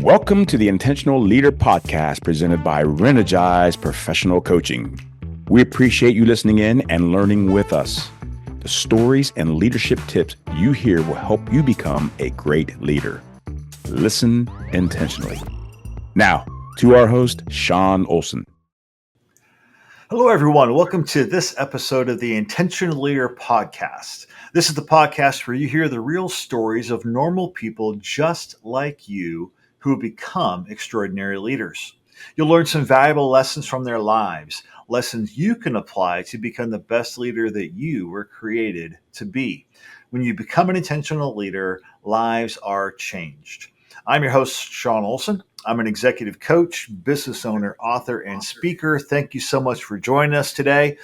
Welcome to the Intentional Leader Podcast presented by Reenergize Professional Coaching. We appreciate you listening in and learning with us. The stories and leadership tips you hear will help you become a great leader. Listen intentionally. Now, to our host, Sean Olson. Hello, everyone. Welcome to this episode of the Intentional Leader Podcast. This is the podcast where you hear the real stories of normal people just like you who have become extraordinary leaders. You'll learn some valuable lessons from their lives, lessons you can apply to become the best leader that you were created to be. When you become an intentional leader, lives are changed. I'm your host, Sean Olson. I'm an executive coach, business owner, author, and speaker. Thank you so much for joining us today.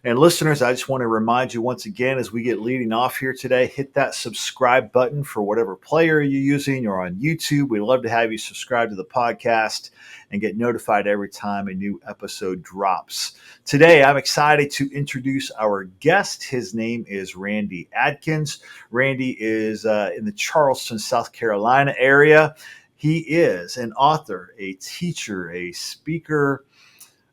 And listeners, I just want to remind you once again, as we get leading off here today, hit that subscribe button for whatever player you're using or on YouTube. We'd love to have you subscribe to the podcast and get notified every time a new episode drops. Today, I'm excited to introduce our guest. His name is Randy Adkins. Randy is in the Charleston, South Carolina area. He is an author, a teacher, a speaker,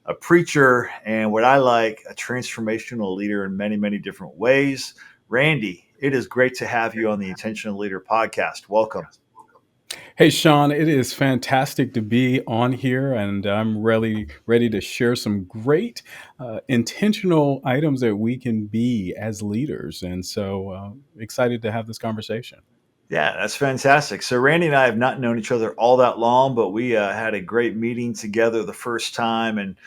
a preacher, and what I like, a transformational leader in many, many different ways. Randy, it is great to have you on the Intentional Leader Podcast. Welcome. Hey, Sean, it is fantastic to be on here, and I'm really ready to share some great intentional items that we can be as leaders. And so excited to have this conversation. Yeah, that's fantastic. So Randy and I have not known each other all that long, but we had a great meeting together the first time, and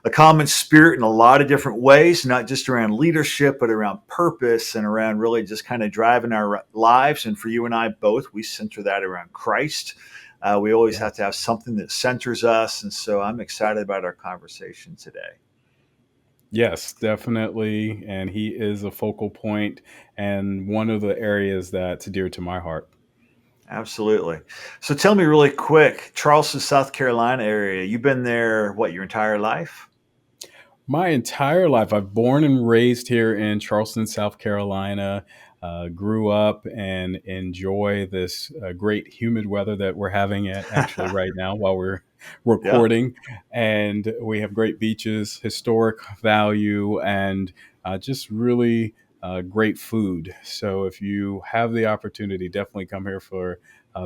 a common spirit in a lot of different ways, not just around leadership, but around purpose and around really just kind of driving our lives. And for you and I both, we center that around Christ. We always have to have something that centers us. And so I'm excited about our conversation today. Yes, definitely. And he is a focal point and one of the areas that's dear to my heart. Absolutely. So tell me really quick, Charleston, South Carolina area, you've been there, what, your entire life? My entire life, I've born and raised here in Charleston, South Carolina, grew up and enjoy this great humid weather that we're having actually right now while we're Yeah. recording. And we have great beaches, historic value, and just really great food. So if you have the opportunity, definitely come here for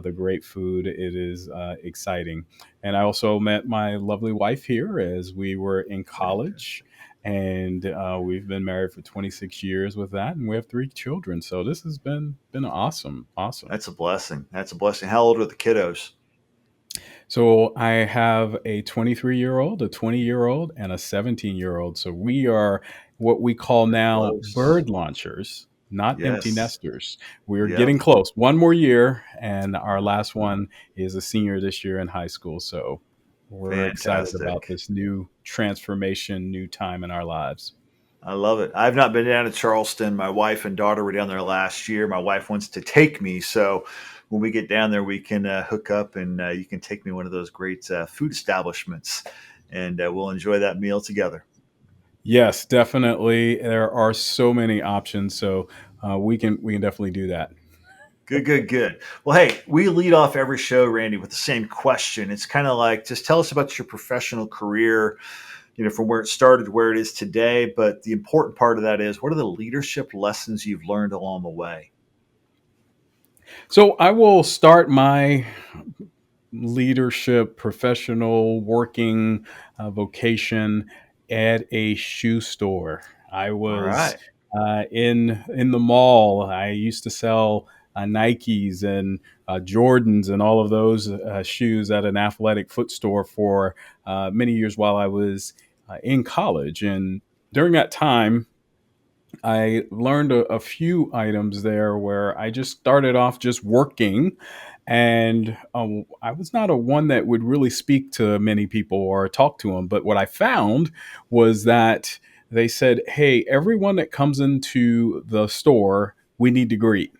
the great food. It is exciting. And I also met my lovely wife here as we were in college. And we've been married for 26 years with that. And we have 3 children. So this has been awesome. Awesome. That's a blessing. That's a blessing. How old are the kiddos? So I have a 23-year-old, a 20-year-old, and a 17-year-old. So we are what we call now Close. bird launchers, not empty Yes. nesters. We're Yep. getting close. One more year, and our last one is a senior this year in high school. So we're excited about Fantastic. this new transformation, new time in our lives. I love it. I've not been down to Charleston. My wife and daughter were down there last year. My wife wants to take me. So when we get down there, we can hook up and you can take me one of those great food establishments and we'll enjoy that meal together. Yes, definitely. There are so many options. So we can definitely do that. Good, good, good. Well, hey, we lead off every show, Randy, with the same question. It's kind of like, just tell us about your professional career, from where it started to where it is today. But the important part of that is, what are the leadership lessons you've learned along the way? So I will start my leadership, professional, working vocation at a shoe store. I All was right. in the mall. I used to sell Nikes and Jordans and all of those shoes at an athletic foot store for many years while I was in college. And during that time, I learned a few items there where I just started off just working. And I was not a one that would really speak to many people or talk to them. But what I found was that they said, hey, everyone that comes into the store, we need to greet.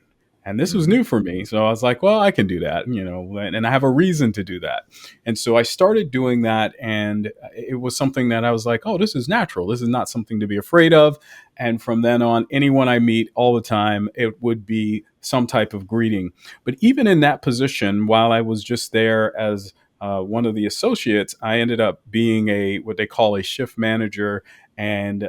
And this was Mhm. new for me. So I was like, well, I can do that, and I have a reason to do that. And so I started doing that. And it was something that I was like, oh, this is natural. This is not something to be afraid of. And from then on, anyone I meet all the time, it would be some type of greeting. But even in that position, while I was just there as one of the associates, I ended up being what they call a shift manager, and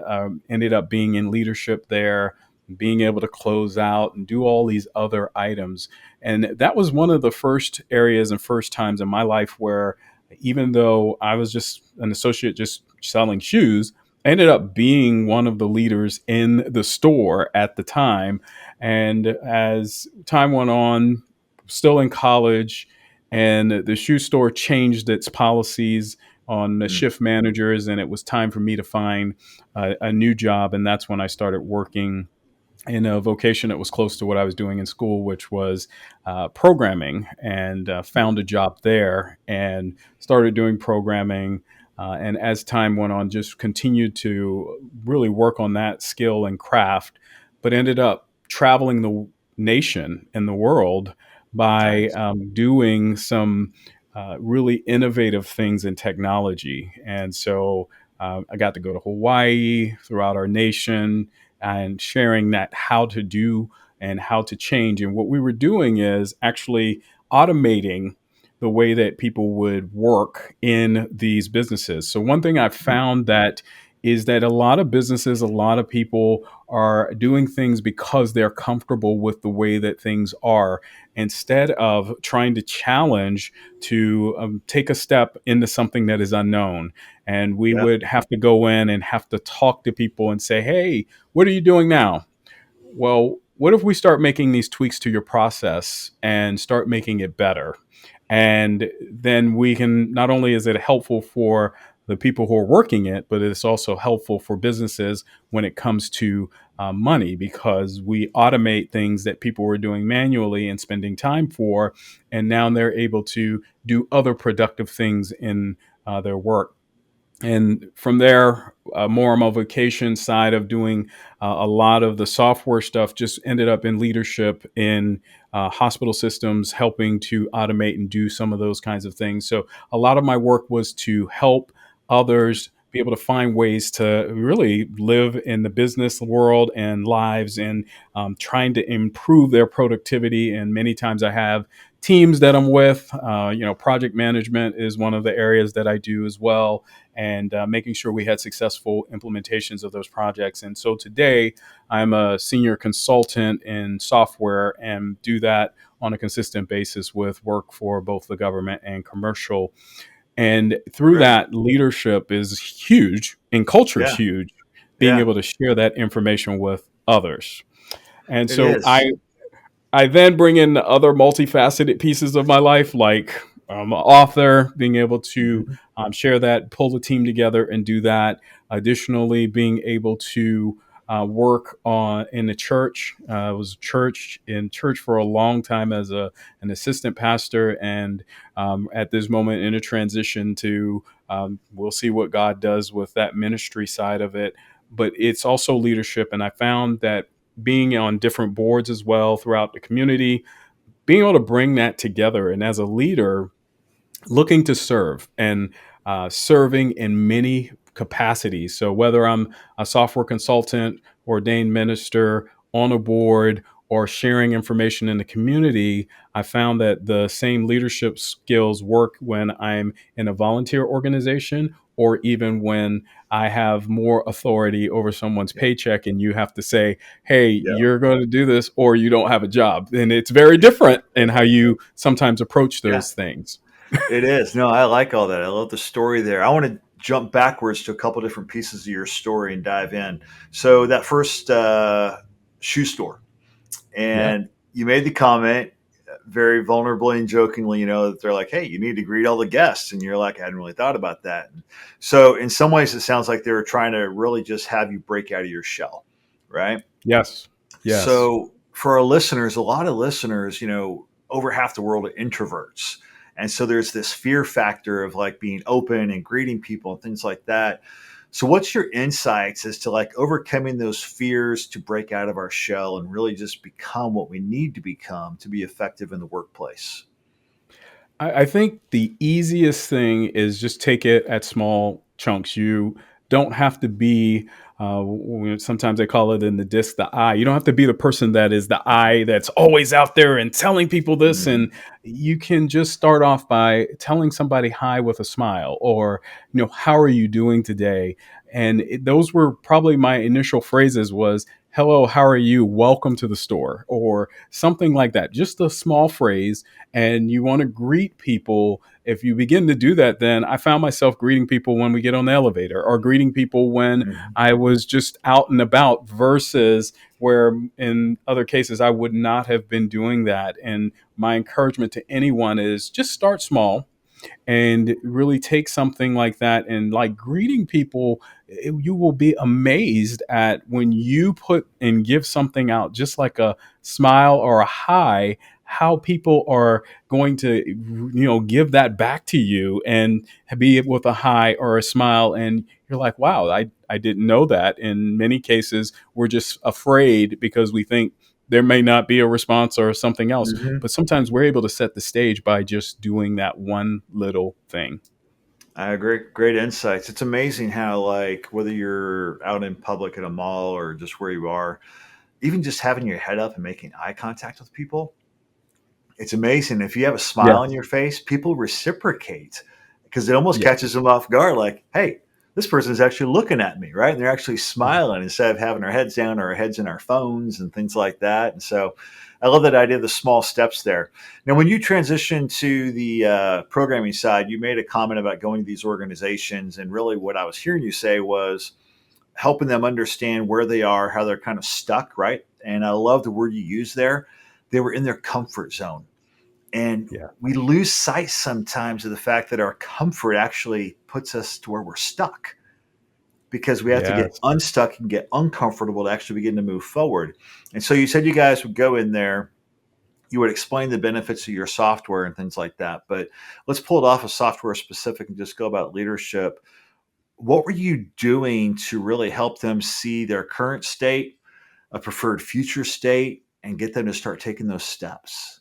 ended up being in leadership there, being able to close out and do all these other items. And that was one of the first areas and first times in my life where, even though I was just an associate just selling shoes, I ended up being one of the leaders in the store at the time. And as time went on, still in college, and the shoe store changed its policies on the Mm. shift managers, and it was time for me to find a new job. And that's when I started working in a vocation that was close to what I was doing in school, which was programming, and found a job there and started doing programming. And as time went on, just continued to really work on that skill and craft, but ended up traveling the nation and the world by Nice. doing some really innovative things in technology. And so I got to go to Hawaii, throughout our nation, and sharing that how to do and how to change. And what we were doing is actually automating the way that people would work in these businesses. So one thing I've Mhm. found that is that a lot of businesses, a lot of people are doing things because they're comfortable with the way that things are, instead of trying to challenge to take a step into something that is unknown. And we Yeah. would have to go in and have to talk to people and say, hey, what are you doing now? Well, what if we start making these tweaks to your process and start making it better? And then we can, not only is it helpful for the people who are working it, but it's also helpful for businesses when it comes to money, because we automate things that people were doing manually and spending time for. And now they're able to do other productive things in their work. And from there, more on my vocation side of doing a lot of the software stuff, just ended up in leadership in hospital systems, helping to automate and do some of those kinds of things. So a lot of my work was to help others be able to find ways to really live in the business world and lives, and trying to improve their productivity. And many times I have teams that I'm with. Project management is one of the areas that I do as well, and making sure we had successful implementations of those projects. And so today, I'm a senior consultant in software and do that on a consistent basis with work for both the government and commercial. And through Great. that, leadership is huge and culture is Yeah. huge, being Yeah. able to share that information with others. And It so is. I then bring in the other multifaceted pieces of my life, like I'm an author, being able to Mhm. share that, pull the team together, and do that. Additionally, being able to work on in the church. I was in church for a long time as an assistant pastor, and at this moment in a transition to, we'll see what God does with that ministry side of it. But it's also leadership, and I found that being on different boards as well throughout the community, being able to bring that together. And as a leader, looking to serve and serving in many capacities. So whether I'm a software consultant, ordained minister, on a board, or sharing information in the community, I found that the same leadership skills work when I'm in a volunteer organization, or even when I have more authority over someone's Yeah. paycheck and you have to say, hey, Yeah. you're going to do this or you don't have a job. And it's very Yeah. different in how you sometimes approach Yeah. those things. It is. No, I like all that. I love the story there. I want to jump backwards to a couple different pieces of your story and dive in. So that first shoe store, Yeah. and you made the comment very vulnerably and jokingly, that they're like, "Hey, you need to greet all the guests," and you're like, "I hadn't really thought about that." So in some ways, it sounds like they were trying to really just have you break out of your shell, right? Yes. Yes. So for our listeners, a lot of listeners, over half the world are introverts. And so there's this fear factor of like being open and greeting people and things like that. So what's your insights as to like overcoming those fears to break out of our shell and really just become what we need to become to be effective in the workplace? I think the easiest thing is just take it at small chunks. You don't have to be, sometimes they call it in the disc, the I. You don't have to be the person that is the I that's always out there and telling people this. And Mhm. you can just start off by telling somebody hi with a smile, or, how are you doing today? And those were probably my initial phrases was, hello, how are you? Welcome to the store, or something like that. Just a small phrase, and you want to greet people. If you begin to do that, then I found myself greeting people when we get on the elevator, or greeting people when Mhm. I was just out and about, versus where in other cases I would not have been doing that. And my encouragement to anyone is just start small and really take something like that, and like greeting people, you will be amazed at when you put and give something out, just like a smile or a hi, how people are going to give that back to you, and be it with a hi or a smile. And you're like, wow, I didn't know that. In many cases we're just afraid because we think there may not be a response or something else, Mhm. but sometimes we're able to set the stage by just doing that one little thing. I agree. Great insights. It's amazing how, like, whether you're out in public at a mall or just where you are, even just having your head up and making eye contact with people, it's amazing. If you have a smile on Yes. your face, people reciprocate because it almost Yes. catches them off guard. Like, hey, this person's actually looking at me, right? And they're actually smiling instead of having our heads down or our heads in our phones and things like that. And so I love that idea of the small steps there. Now, when you transition to the programming side, you made a comment about going to these organizations. And really, what I was hearing you say was helping them understand where they are, how they're kind of stuck, right? And I love the word you used there. They were in their comfort zone, and Yeah. we lose sight sometimes of the fact that our comfort actually puts us to where we're stuck because we have to get Yes. unstuck and get uncomfortable to actually begin to move forward. And so you said you guys would go in there, you would explain the benefits of your software and things like that. But let's pull it off of software specific and just go about leadership. What were you doing to really help them see their current state, a preferred future state, and get them to start taking those steps?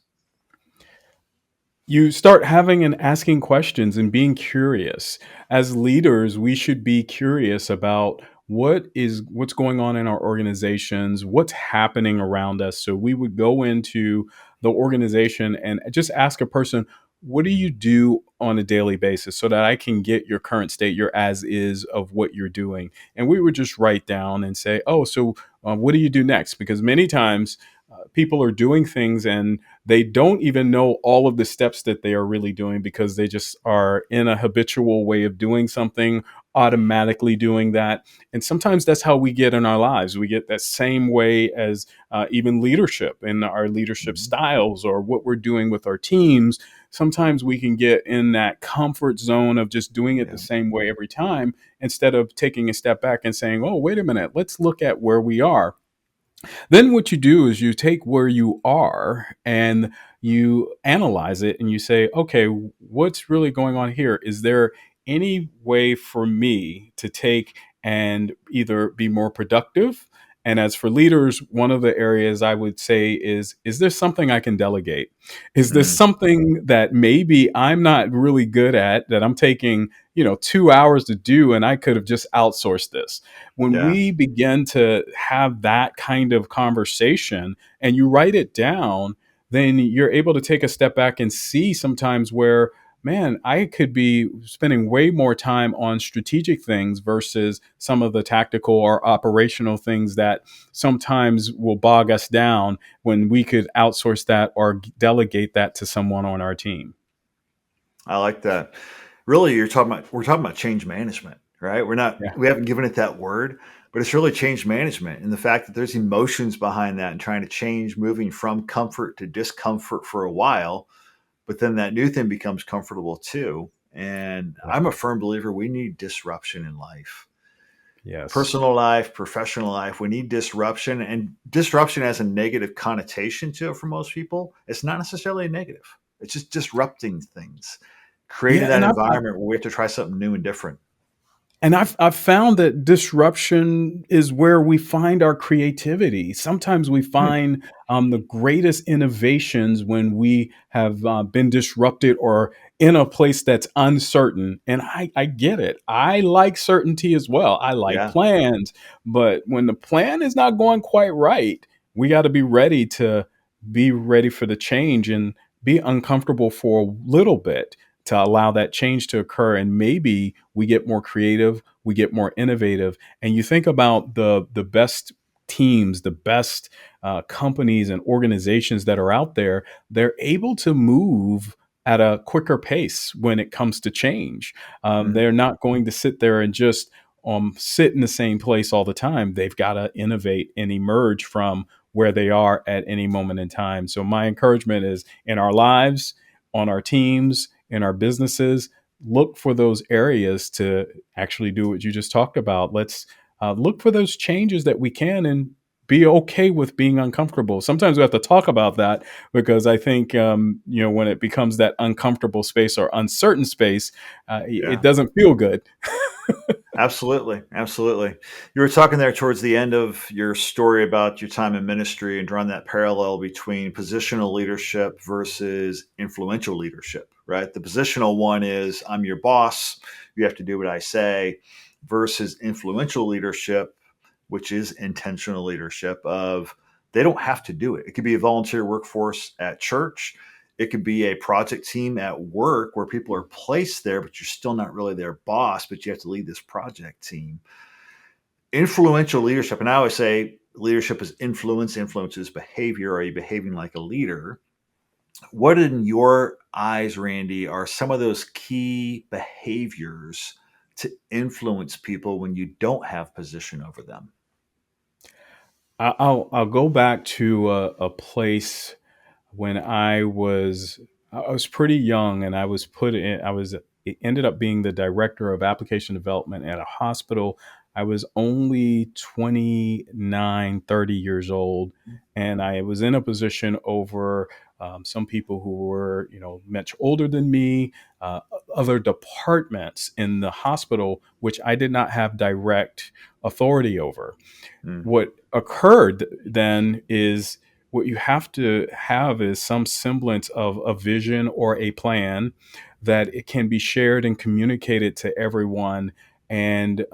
You start having and asking questions and being curious. As leaders, we should be curious about what's going on in our organizations, what's happening around us. So we would go into the organization and just ask a person, what do you do on a daily basis, so that I can get your current state, your as is of what you're doing. And we would just write down and say, oh, so what do you do next? Because many times people are doing things and they don't even know all of the steps that they are really doing, because they just are in a habitual way of doing something, automatically doing that. And sometimes that's how we get in our lives. We get that same way as even leadership and our leadership Mhm. styles, or what we're doing with our teams. Sometimes we can get in that comfort zone of just doing it the Yeah. same way every time, instead of taking a step back and saying, oh, wait a minute, let's look at where we are. Then what you do is you take where you are and you analyze it, and you say, okay, what's really going on here? Is there any way for me to take and either be more productive? And as for leaders, one of the areas I would say is there something I can delegate? Is this Mm, something that maybe I'm not really good at, that I'm taking, 2 hours to do, and I could have just outsourced this? When yeah. we begin to have that kind of conversation and you write it down, then you're able to take a step back and see sometimes where, man, I could be spending way more time on strategic things versus some of the tactical or operational things that sometimes will bog us down, when we could outsource that or delegate that to someone on our team. I like that. Really, we're talking about change management, right? Yeah. We haven't given it that word, but it's really change management, and the fact that there's emotions behind that and trying to change, moving from comfort to discomfort for a while, but then that new thing becomes comfortable too. And Yeah. I'm a firm believer we need disruption in life. Yes. Personal life, professional life, we need disruption, and disruption has a negative connotation to it for most people. It's not necessarily a negative. It's just disrupting things, creating Yeah. that And environment where we have to try something new and different. And I've found that disruption is where we find our creativity. Sometimes we Hmm. find the greatest innovations when we have been disrupted or in a place that's uncertain. And I get it. I like certainty as well. I like Yeah. plans. But when the plan is not going quite right, we got to be ready for the change and be uncomfortable for a little bit to allow that change to occur, and maybe we get more creative, we get more innovative. And you think about the best teams, the best companies and organizations that are out there, they're able to move at a quicker pace when it comes to change. Mhm. They're not going to sit there and just sit in the same place all the time. They've got to innovate and emerge from where they are at any moment in time. So my encouragement is, in our lives, on our teams, in our businesses, look for those areas to actually do what you just talked about. Let's look for those changes that we can, and be okay with being uncomfortable. Sometimes we have to talk about that, because I think when it becomes that uncomfortable space or uncertain space, it Yeah. doesn't feel good. Absolutely. Absolutely. You were talking there towards the end of your story about your time in ministry and drawing that parallel between positional leadership versus influential leadership, right? The positional one is I'm your boss, you have to do what I say, versus influential leadership, which is intentional leadership of they don't have to do it. It could be a volunteer workforce at church. It could be a project team at work where people are placed there, but you're still not really their boss, but you have to lead this project team. Influential leadership, and I always say leadership is influence, influences behavior. Are you behaving like a leader? What, in your eyes, Randy, are some of those key behaviors to influence people when you don't have position over them? I'll go back to a place when I was pretty young, and I was put in I was it ended up being the director of application development at a hospital. I was only 29, 30 years old, and I was in a position over some people who were, much older than me, other departments in the hospital, which I did not have direct authority over. Mm, What occurred then is, what you have to have is some semblance of a vision or a plan that it can be shared and communicated to everyone, and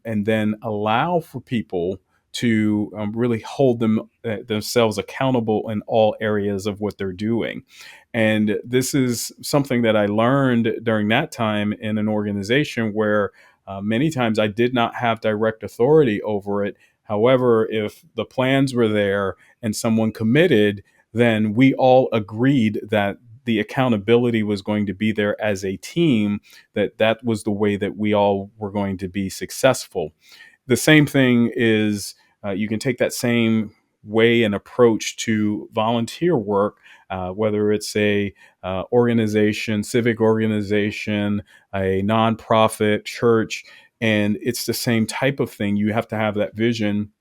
then allow for people to really hold themselves accountable in all areas of what they're doing. And this is something that I learned during that time in an organization where many times I did not have direct authority over it. However, if the plans were there and someone committed, then we all agreed that the accountability was going to be there as a team, that was the way that we all were going to be successful. The same thing is, you can take that same way and approach to volunteer work, whether it's a organization, civic organization, a nonprofit, church, and it's the same type of thing. You have to have that vision,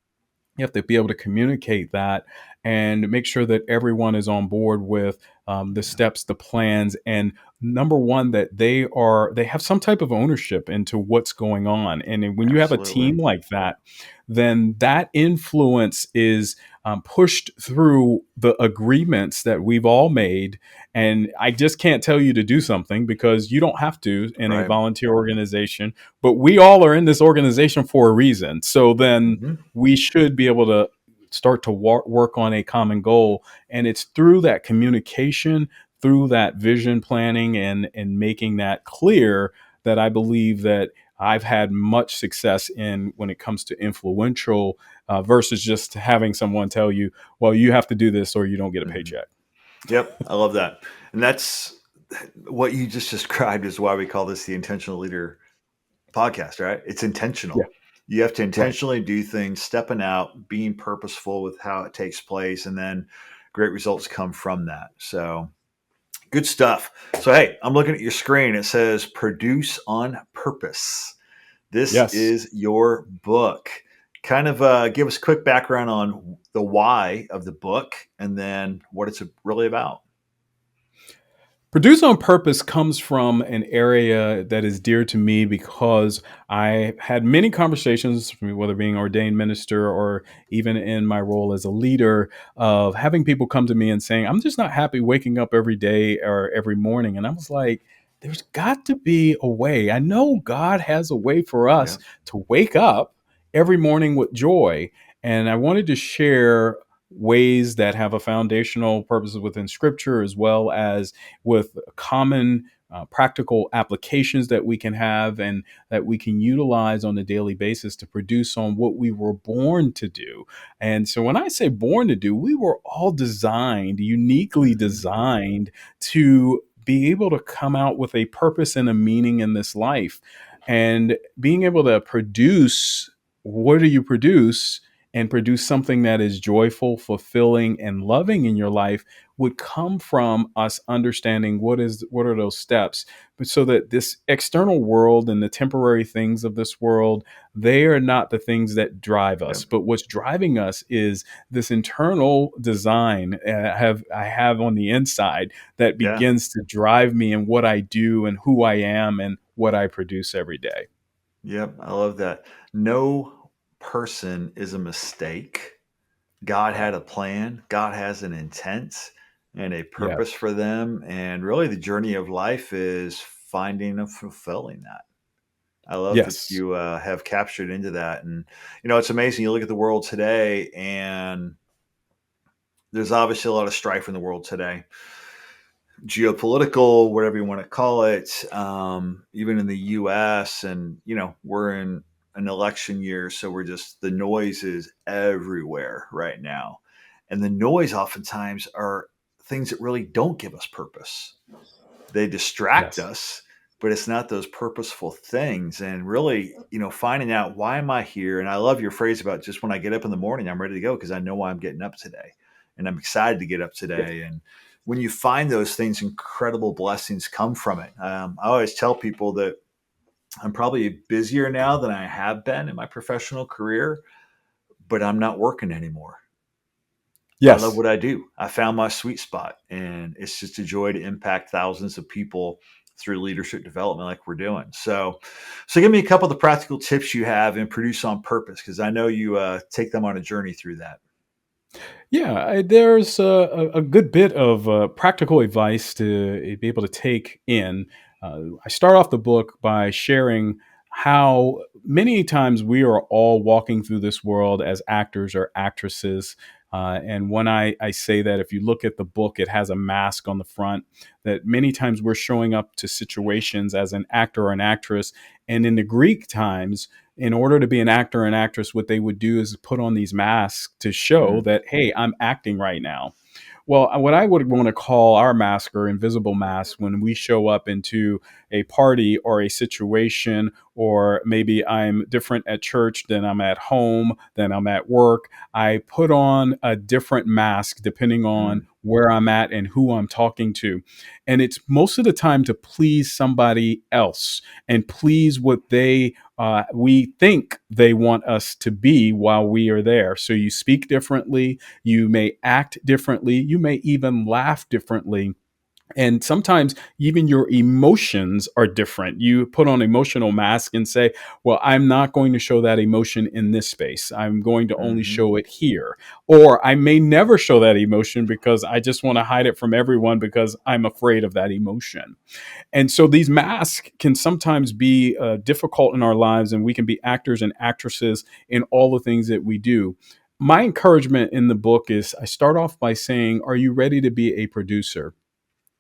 you have to be able to communicate that, and make sure that everyone is on board with the yeah, steps, the plans, and number one, that they have some type of ownership into what's going on. And then when you have a absolutely. team like that, then that influence is pushed through the agreements that we've all made. And I just can't tell you to do something, because you don't have to in a Right. volunteer organization, but we all are in this organization for a reason. So then Hmm. we should be able to start to work on a common goal. And it's through that communication, through that vision planning, and making that clear, that I believe that I've had much success in when it comes to influential, versus just having someone tell you, well, you have to do this or you don't get a Hmm. paycheck. Yep. I love that. And that's what you just described is why we call this the Intentional Leader podcast, right? It's Yeah, intentional. You have to right. intentionally do things, stepping out, being purposeful with how it takes place, and then great results come from that. So good stuff. So, hey, I'm looking at your screen. It says produce on purpose. This Yes. is your book. Kind of give us a quick background on the why of the book and then what it's really about. Produce on purpose comes from an area that is dear to me because I had many conversations, whether being ordained minister or even in my role as a leader, of having people come to me and saying, I'm just not happy waking up every day or every morning. And I was like, there's got to be a way. I know God has a way for Yeah. us to wake up every morning with joy. And I wanted to share ways that have a foundational purpose within scripture as well as with common practical applications that we can have and that we can utilize on a daily basis to produce on what we were born to do. And so when I say born to do, we were all designed, uniquely Hmm. designed to be able to come out with a purpose and a meaning in this life. And being able to produce, what do you produce? And produce something that is joyful, fulfilling, and loving in your life would come from us understanding what are those steps, but so that this external world and the temporary things of this world, they are not the things that drive Yeah. us, but what's driving us is this internal design I have on the inside that Yeah. begins to drive me in what I do and who I am and what I produce every day. Yep. I love that. No person is a mistake. God had a plan, God has an intent and a Yeah. purpose for them. And really, the journey of life is finding and fulfilling that. I love that Yes. you have captured into that. And, it's amazing. You look at the world today, and there's obviously a lot of strife in the world today, geopolitical, whatever you want to call it, even in the US. And, we're in an election year. So the noise is everywhere right now. And the noise oftentimes are things that really don't give us purpose. They distract Yes. us, but it's not those purposeful things. And really, finding out, why am I here? And I love your phrase about, just when I get up in the morning, I'm ready to go because I know why I'm getting up today. And I'm excited to get up today. And when you find those things, incredible blessings come from it. I always tell people that I'm probably busier now than I have been in my professional career, but I'm not working anymore. I love Yes. what I do. I found my sweet spot, and it's just a joy to impact thousands of people through leadership development like we're doing. So give me a couple of the practical tips you have in Produce on Purpose, because I know you take them on a journey through that. Yeah, there's a good bit of practical advice to be able to take in. I start off the book by sharing how many times we are all walking through this world as actors or actresses. And when I say that, if you look at the book, it has a mask on the front, that many times we're showing up to situations as an actor or an actress. And in the Greek times, in order to be an actor and actress, what they would do is put on these masks to show Mm, that, hey, I'm acting right now. Well, what I would want to call our mask or invisible mask when we show up into a party or a situation, or maybe I'm different at church than I'm at home, than I'm at work. I put on a different mask depending on mm, where I'm at and who I'm talking to. And it's most of the time to please somebody else and please what we think they want us to be while we are there. So you speak differently, you may act differently, you may even laugh differently. And sometimes even your emotions are different. You put on emotional mask and say, well, I'm not going to show that emotion in this space. I'm going to only hmm show it here. Or I may never show that emotion because I just want to hide it from everyone because I'm afraid of that emotion. And so these masks can sometimes be difficult in our lives, and we can be actors and actresses in all the things that we do. My encouragement in the book is I start off by saying, are you ready to be a producer?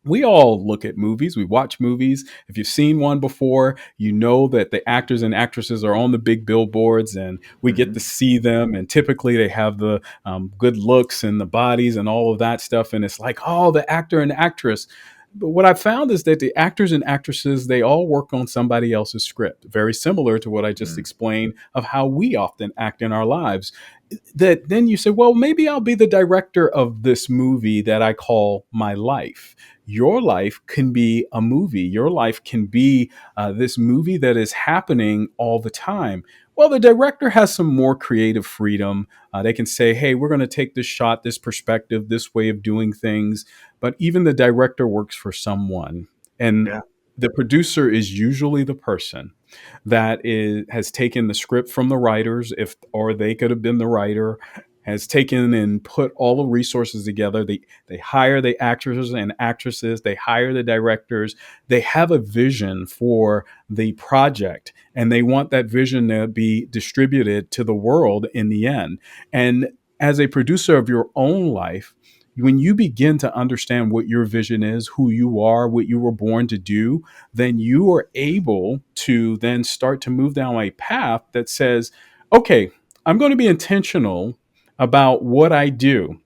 We all look at movies, we watch movies. If you've seen one before, you know that the actors and actresses are on the big billboards and we get to hmm see them. And typically they have the good looks and the bodies and all of that stuff. And it's like, oh, the actor and actress. But what I found is that the actors and actresses, they all work on somebody else's script, very similar to what I just mm, explained of how we often act in our lives. That then you say, well, maybe I'll be the director of this movie that I call my life. Your life can be a movie. Your life can be this movie that is happening all the time. Well, the director has some more creative freedom. They can say, hey, we're going to take this shot, this perspective, this way of doing things. But even the director works for someone. And Yeah. the producer is usually the person that has taken the script from the writers, if or they could have been the writer, has taken and put all the resources together. They hire the actors and actresses, they hire the directors, they have a vision for the project, and they want that vision to be distributed to the world in the end. And as a producer of your own life, when you begin to understand what your vision is, who you are, what you were born to do, then you are able to then start to move down a path that says, okay, I'm going to be intentional about what I do.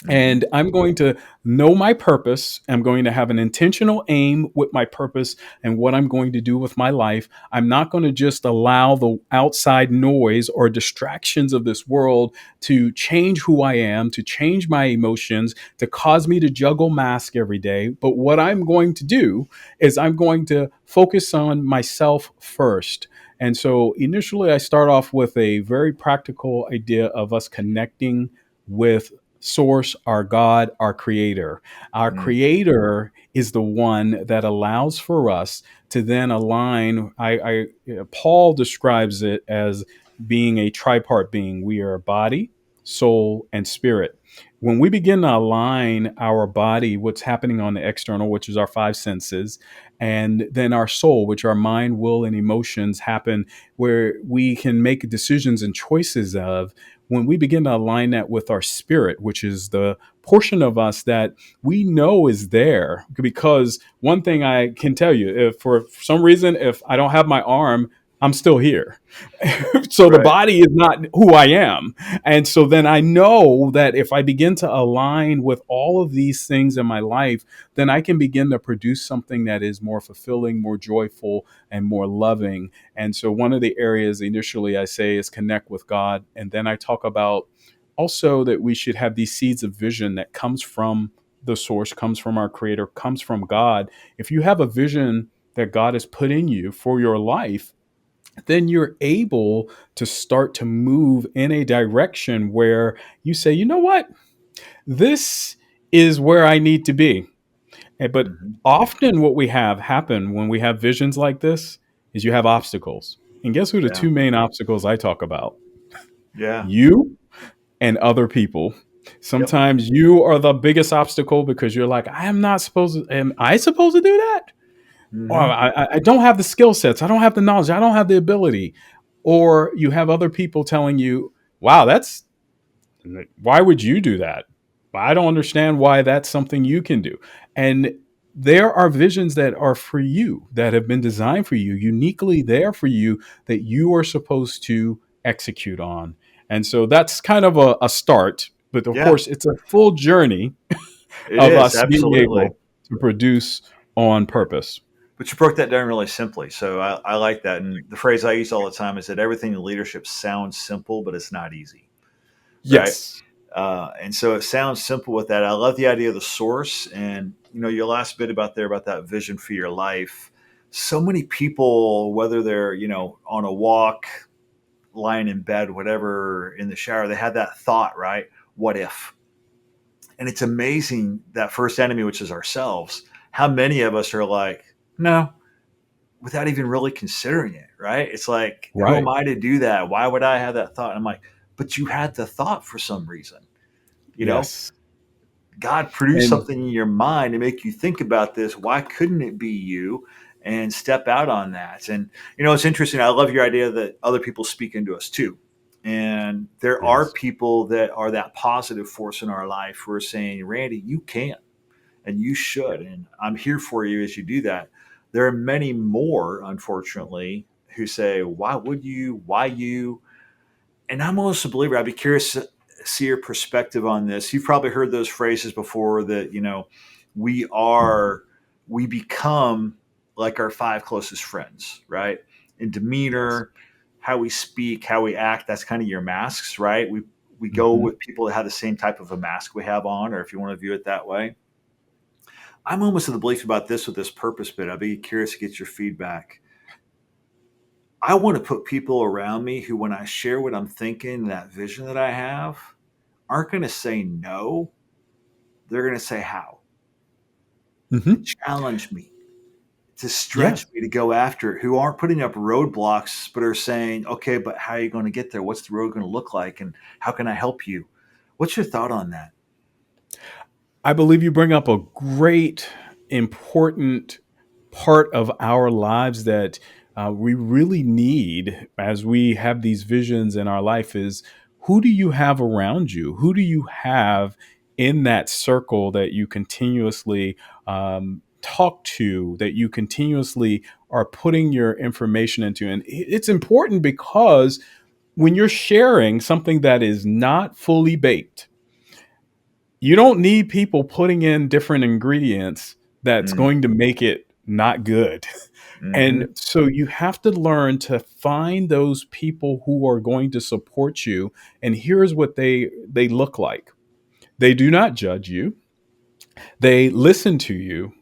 Hmm. And I'm going to know my purpose. I'm going to have an intentional aim with my purpose and what I'm going to do with my life. I'm not going to just allow the outside noise or distractions of this world to change who I am, to change my emotions, to cause me to juggle masks every day. But what I'm going to do is I'm going to focus on myself first. And so initially, I start off with a very practical idea of us connecting with source, our God, our creator. Our Mm. creator is the one that allows for us to then align. Paul describes it as being a tripart being. We are body, soul, and spirit. When we begin to align our body, what's happening on the external, which is our five senses, and then our soul, which our mind, will, and emotions happen, where we can make decisions and choices of, when we begin to align that with our spirit, which is the portion of us that we know is there. Because one thing I can tell you, if for some reason, if I don't have my arm, I'm still here. So the Right. body is not who I am. And so then I know that if I begin to align with all of these things in my life, then I can begin to produce something that is more fulfilling, more joyful, and more loving. And so one of the areas initially I say is connect with God. And then I talk about also that we should have these seeds of vision that comes from the source, comes from our creator, comes from God. If you have a vision that God has put in you for your life, then you're able to start to move in a direction where you say, you know what, this is where I need to be. But Hmm. often what we have happen when we have visions like this is you have obstacles. And guess who the Yeah. two main obstacles I talk about? Yeah. You and other people. Yep. Sometimes you are the biggest obstacle because you're like, I am not supposed to, am I supposed to do that? Or Hmm. I don't have the skill sets. I don't have the knowledge. I don't have the ability. Or you have other people telling you, wow, that's, why would you do that? I don't understand why that's something you can do. And there are visions that are for you, that have been designed for you, uniquely there for you, that you are supposed to execute on. And so that's kind of a start. But of Yeah. course, it's a full journey It of is us being absolutely. able to produce on purpose. But you broke that down really simply. So I like that. And the phrase I use all the time is that everything in leadership sounds simple, but it's not easy. Right. Yes. And so it sounds simple with that. I love the idea of the source, and your last bit about there about that vision for your life. So many people, whether they're on a walk, lying in bed, whatever, in the shower, they had that thought, right? What if? And it's amazing that first enemy, which is ourselves, how many of us are like, no, without even really considering it, right? It's like, who am Right. I to do that? Why would I have that thought? And I'm like, but you had the thought for some reason, you know? Yes. God produced And something in your mind to make you think about this. Why couldn't it be you? And step out on that. And it's interesting. I love your idea that other people speak into us too. And there are yes. people that are that positive force in our life who are saying, Randy, you can and you should. And I'm here for you as you do that. There are many more, unfortunately, who say, why would you? Why you? And I'm almost a believer. I'd be curious to see your perspective on this. You've probably heard those phrases before that, we are, we become like our five closest friends, right? In Yes. demeanor, how we speak, how we act, that's kind of your masks, right? We go Mhm. with people that have the same type of a mask we have on, or if you want to view it that way. I'm almost of the belief about this with this purpose bit. I'd be curious to get your feedback. I want to put people around me who, when I share what I'm thinking, that vision that I have, aren't going to say no. They're going to say how, to Hmm. challenge me, to stretch Yes. me to go after it, who aren't putting up roadblocks, but are saying, okay, but how are you going to get there? What's the road going to look like? And how can I help you? What's your thought on that? I believe you bring up a great, important part of our lives that we really need as we have these visions in our life is who do you have around you? Who do you have in that circle that you continuously talk to, that you continuously are putting your information into? And it's important because when you're sharing something that is not fully baked, you don't need people putting in different ingredients that's Mm, going to make it not good. And hmm. so you have to learn to find those people who are going to support you. And here's what they look like. They do not judge you. They listen to you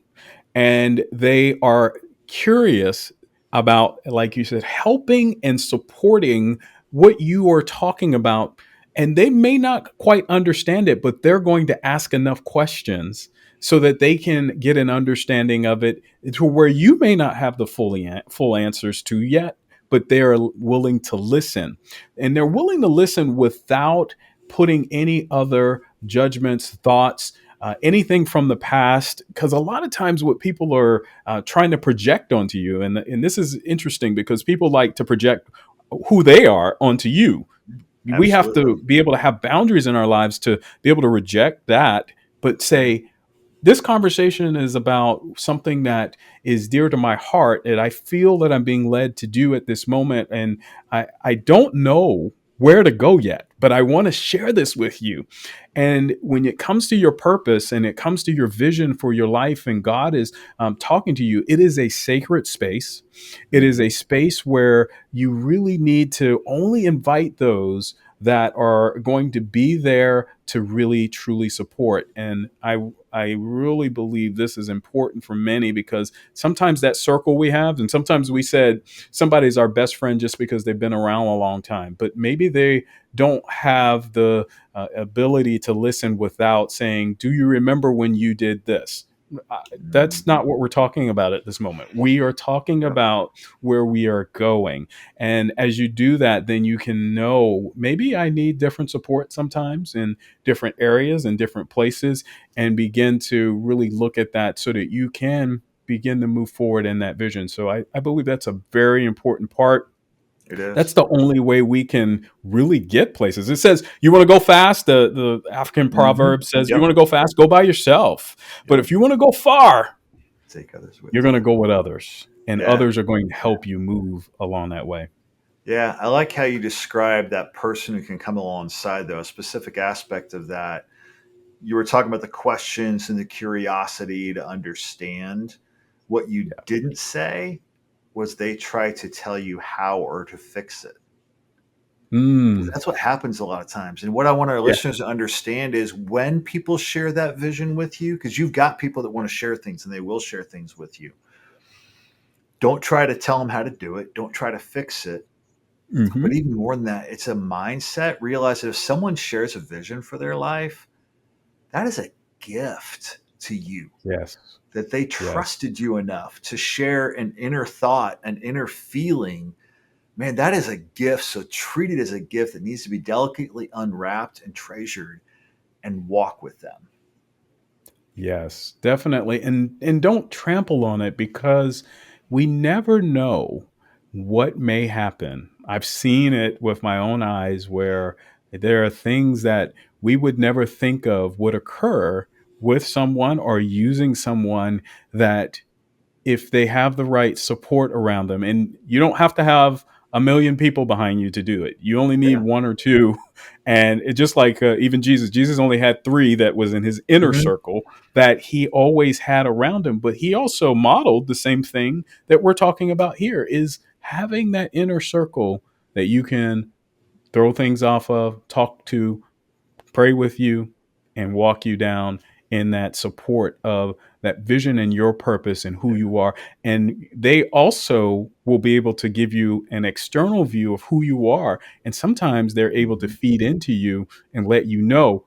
and they are curious about, like you said, helping and supporting what you are talking about. And they may not quite understand it, but they're going to ask enough questions so that they can get an understanding of it to where you may not have the full answers to yet, but they are willing to listen. And they're willing to listen without putting any other judgments, thoughts, anything from the past, because a lot of times what people are trying to project onto you, and this is interesting because people like to project who they are onto you. We have Absolutely. to be able to have boundaries in our lives to be able to reject that, but say, this conversation is about something that is dear to my heart that I feel that I'm being led to do at this moment. And I don't know where to go yet, but I want to share this with you. And when it comes to your purpose and it comes to your vision for your life, and God is talking to you, it is a sacred space. It is Hmm. a space where you really need to only invite those that are going to be there to really truly support. And I really believe this is important for many because sometimes that circle we have, and sometimes we said somebody's our best friend just because they've been around a long time, but maybe they don't have the ability to listen without saying, do you remember when you did this? That's Hmm. not what we're talking about at this moment. We are talking Yep. about where we are going. And as you do that, then you can know maybe I need different support sometimes in different areas and different places, and begin to really look at that so that you can begin to move forward in that vision. So I believe that's a very important part. It That's is. the only way we can really get places. It says you want to go fast. The African Hmm. proverb says you Yep. want to go fast, go by yourself. But Yep. if you want to go far, Take others with you're going to you. go with others, and Yeah. others are going to help you move along that way. Yeah. I like how you describe that person who can come alongside, though, a specific aspect of that. You were talking about the questions and the curiosity to understand. What you Yeah. didn't say was they try to tell you how or to fix it. Because Mm, that's what happens a lot of times. And what I want our yeah. listeners to understand is when people share that vision with you, because you've got people that want to share things and they will share things with you. Don't try to tell them how to do it. Don't try to fix it. But Hmm. even more than that, it's a mindset. Realize that if someone shares a vision for their life, that is a gift to you, Yes. that they Yes. trusted you enough to share an inner thought, an inner feeling. Man, that is a gift. So treat it as a gift that needs to be delicately unwrapped and treasured and walk with them. Yes, definitely. And don't trample on it because we never know what may happen. I've seen it with my own eyes where there are things that we would never think of would occur with someone or using someone that if they have the right support around them. And you don't have to have a million people behind you to do it. You only need Yeah. one or two. And it just like even Jesus only had three that was in his inner Hmm. circle that he always had around him. But he also modeled the same thing that we're talking about here is having that inner circle that you can throw things off of, talk to, pray with you, and walk you down in that support of that vision and your purpose and who you are. And they also will be able to give you an external view of who you are. And sometimes they're able to Mhm. feed into you and let you know,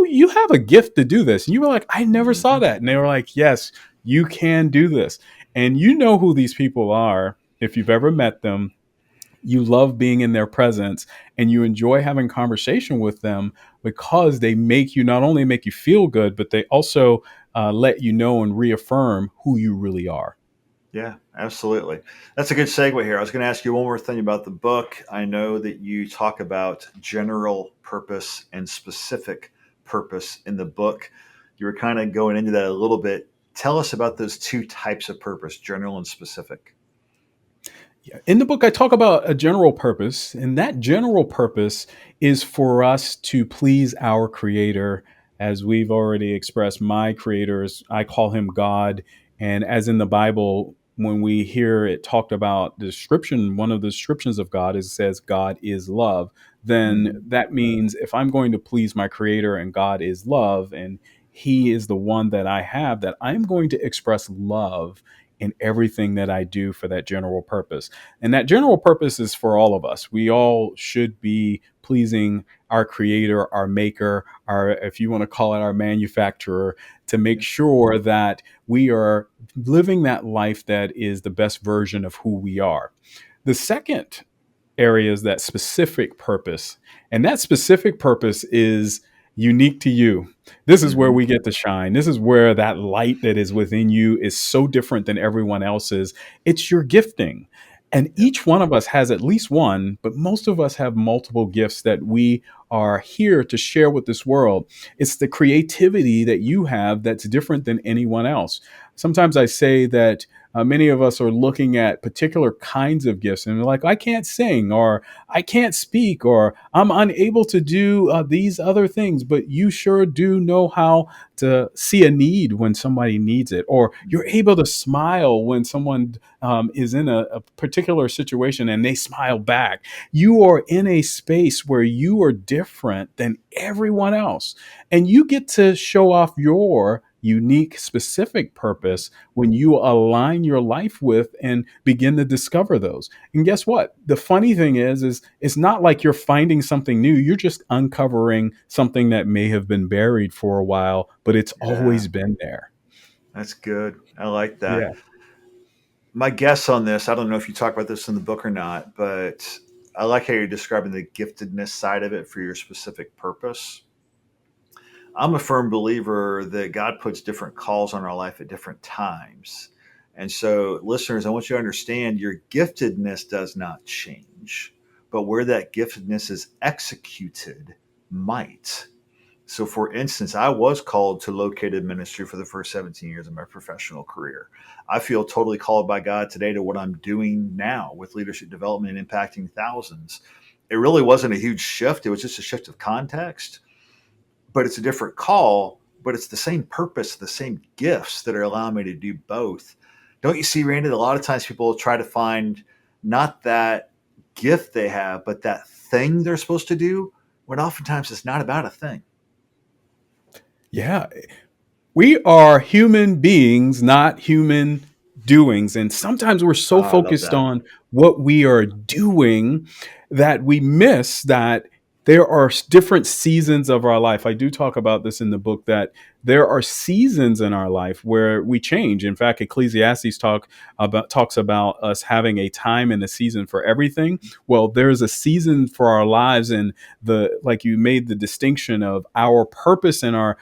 you have a gift to do this. And you were like, I never saw Mhm. that. And they were like, yes, you can do this. And you know who these people are if you've ever met them. You love being in their presence and you enjoy having conversation with them because they make you not only make you feel good, but they also let you know and reaffirm who you really are. Yeah, absolutely. That's a good segue here. I was going to ask you one more thing about the book. I know that you talk about general purpose and specific purpose in the book. You were kind of going into that a little bit. Tell us about those two types of purpose, general and specific. In the book, I talk about a general purpose, and that general purpose is for us to please our creator. As we've already expressed, my creators, I call him God. And as in the Bible, when we hear it talked about the description, one of the descriptions of God is says God is love. Then Hmm. that means if I'm going to please my creator and God is love, and he is the one that I have, that I'm going to express love in everything that I do for that general purpose. And that general purpose is for all of us. We all should be pleasing our creator, our maker, our, if you want to call it, our manufacturer, to make Yeah. sure that we are living that life that is the best version of who we are. The second area is that specific purpose. And that specific purpose is unique to you. This is where Hmm. we get to shine. This is where that light that is within you is so different than everyone else's. It's your gifting. And Yep. each one of us has at least one, but most of us have multiple gifts that we are here to share with this world. It's the creativity that you have that's different than anyone else. Sometimes I say that many of us are looking at particular kinds of gifts and they're like, I can't sing, or I can't speak, or I'm unable to do these other things, but you sure do know how to see a need when somebody needs it, or you're Mhm. able to smile when someone is in a particular situation and they smile back. You are in a space where you are different than everyone else, and you get to show off your unique, specific purpose when you align your life with and begin to discover those. And guess what? The funny thing is it's not like you're finding something new. You're just uncovering something that may have been buried for a while, but it's Yeah, always been there. that's good. I like that. Yeah. My guess on this, I don't know if you talk about this in the book or not, but I like how you're describing the giftedness side of it for your specific purpose. I'm a firm believer that God puts different calls on our life at different times. And so, listeners, I want you to understand your giftedness does not change, but where that giftedness is executed might. So, for instance, I was called to located ministry for the first 17 years of my professional career. I feel totally called by God today to what I'm doing now with leadership development and impacting thousands. It really wasn't a huge shift, it was just a shift of context, but it's a different call, but it's the same purpose, the same gifts that are allowing me to do both. Don't you see, Randy? A lot of times people try to find not that gift they have, but that thing they're supposed to do, when oftentimes it's not about a thing. Yeah. We are human beings, not human doings. And sometimes we're so Oh, I love focused that. on what we are doing that we miss that there are different seasons of our life. I do talk about this in the book that there are seasons in our life where we change. In fact, Ecclesiastes talks about us having a time and a season for everything. Well, there's a season for our lives, and the like you made the distinction of our purpose and our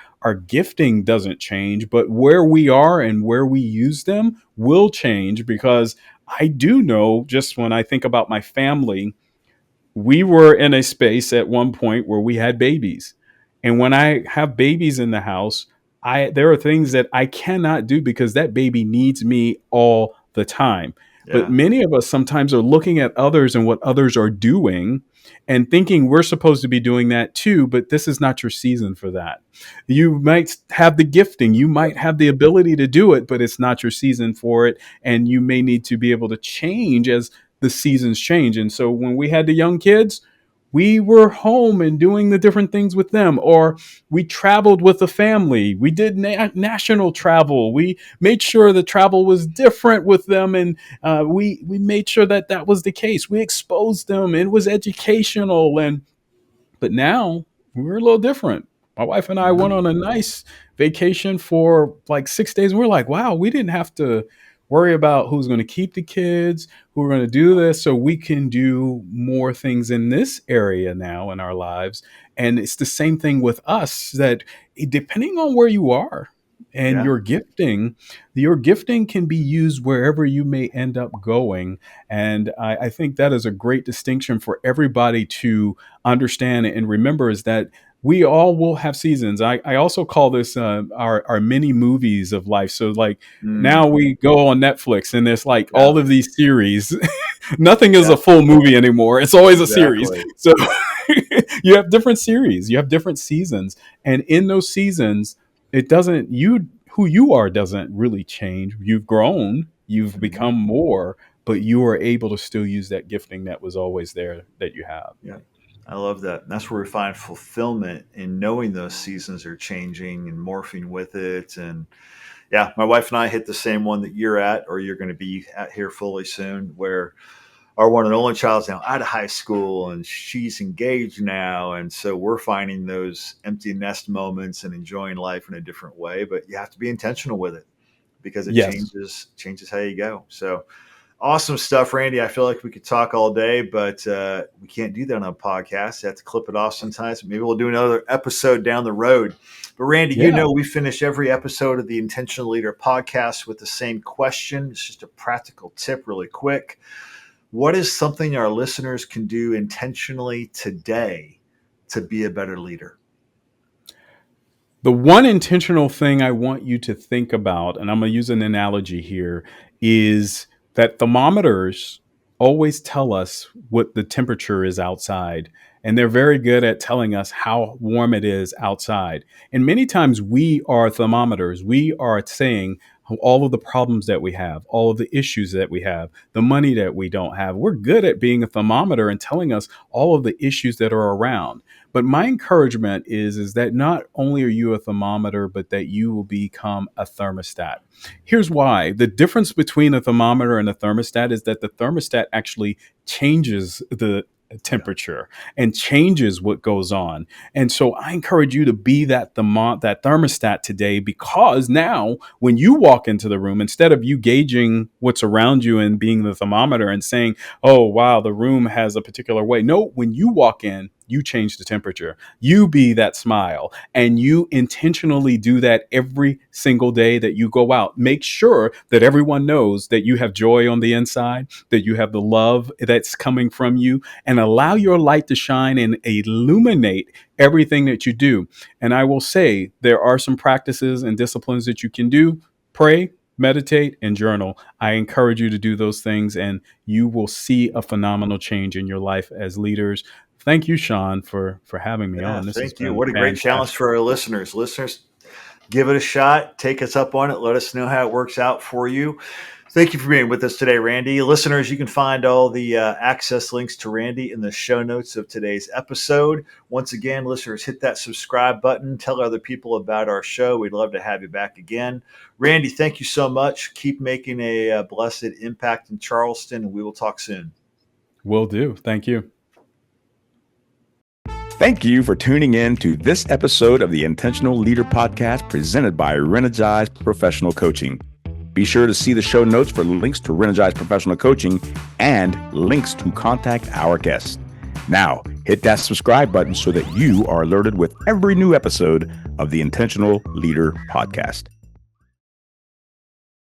gifting doesn't change, but where we are and where we use them will change. Because I do know, just when I think about my family, we were in a space at one point where we had babies. And when I have babies in the house, I there are things that I cannot do because that baby needs me all the time. But Yeah. many of us sometimes are looking at others and what others are doing and thinking we're supposed to be doing that too, but this is not your season for that. You might have the gifting, you Yep. might have the ability to do it, but it's not your season for it. And you may need to be able to change as the seasons change. And so when we had the young kids, we were home and doing the different things with them, or we traveled with the family. We did national travel. We made sure the travel was different with them, and we made sure that that was the case. We exposed them. It was educational, and but now we're a little different. My wife and I went Mhm. on a nice vacation for like 6 days. And we're like, wow, we didn't have to worry about who's going to keep the kids, who are going to do this. So we can do more things in this area now in our lives. And it's the same thing with us that depending on where you are and Yeah. your gifting can be used wherever you may end up going. And I think that is a great distinction for everybody to understand and remember, is that we all will have seasons. I also call this our mini movies of life. So like Mm, now we go on Netflix and there's like yeah. all of these series. Nothing is Yeah. a full movie anymore. It's always a series. Exactly. So you have different series, you have different seasons. And in those seasons, it doesn't, you, who you are doesn't really change. You've grown, you've Mhm. become more, but you are able to still use that gifting that was always there that you have. Yeah. I love that. That's where we find fulfillment in knowing those seasons are changing and morphing with it. And yeah, my wife and I hit the same one that you're at, or you're going to be at here fully soon, where our one and only child's now out of high school and she's engaged now. And so we're finding those empty nest moments and enjoying life in a different way. But you have to be intentional with it because it Yes. changes how you go. So awesome stuff, Randy. I feel like we could talk all day, but we can't do that on a podcast. I have to clip it off sometimes. Maybe we'll do another episode down the road. But Randy, Yeah. we finish every episode of the Intentional Leader podcast with the same question. It's just a practical tip, really quick. What is something our listeners can do intentionally today to be a better leader? The one intentional thing I want you to think about, and I'm going to use an analogy here, is that thermometers always tell us what the temperature is outside. And they're very good at telling us how warm it is outside. And many times we are thermometers. We are saying all of the problems that we have, all of the issues that we have, the money that we don't have. We're good at being a thermometer and telling us all of the issues that are around. But my encouragement is that not only are you a thermometer, but that you will become a thermostat. Here's why. The difference between a thermometer and a thermostat is that the thermostat actually changes the Yeah. temperature and changes what goes on. And so I encourage you to be that that thermostat today, because now when you walk into the room, instead of you gauging what's around you and being the thermometer and saying, oh, wow, the room has a particular way. No, when you walk in, you change the temperature. You be that smile, and you intentionally do that every single day that you go out. Make sure that everyone knows that you have joy on the inside, that you have the love that's coming from you, and allow your light to shine and illuminate everything that you do. And I will say there are some practices and disciplines that you can do. Pray, meditate, and journal. I encourage you to do those things, and you will see a phenomenal change in your life as leaders. Thank you, Sean, for having me Yeah, on. This has thank you. been What a great challenge fantastic. for our listeners. Listeners, give it a shot. Take us up on it. Let us know how it works out for you. Thank you for being with us today, Randy. Listeners, you can find all the access links to Randy in the show notes of today's episode. Once again, listeners, hit that subscribe button. Tell other people about our show. We'd love to have you back again. Randy, thank you so much. Keep making a blessed impact in Charleston, and we will talk soon. Will do. Thank you. Thank you for tuning in to this episode of the Intentional Leader Podcast presented by Reenergize Professional Coaching. Be sure to see the show notes for links to Reenergize Professional Coaching and links to contact our guests. Now, hit that subscribe button so that you are alerted with every new episode of the Intentional Leader Podcast.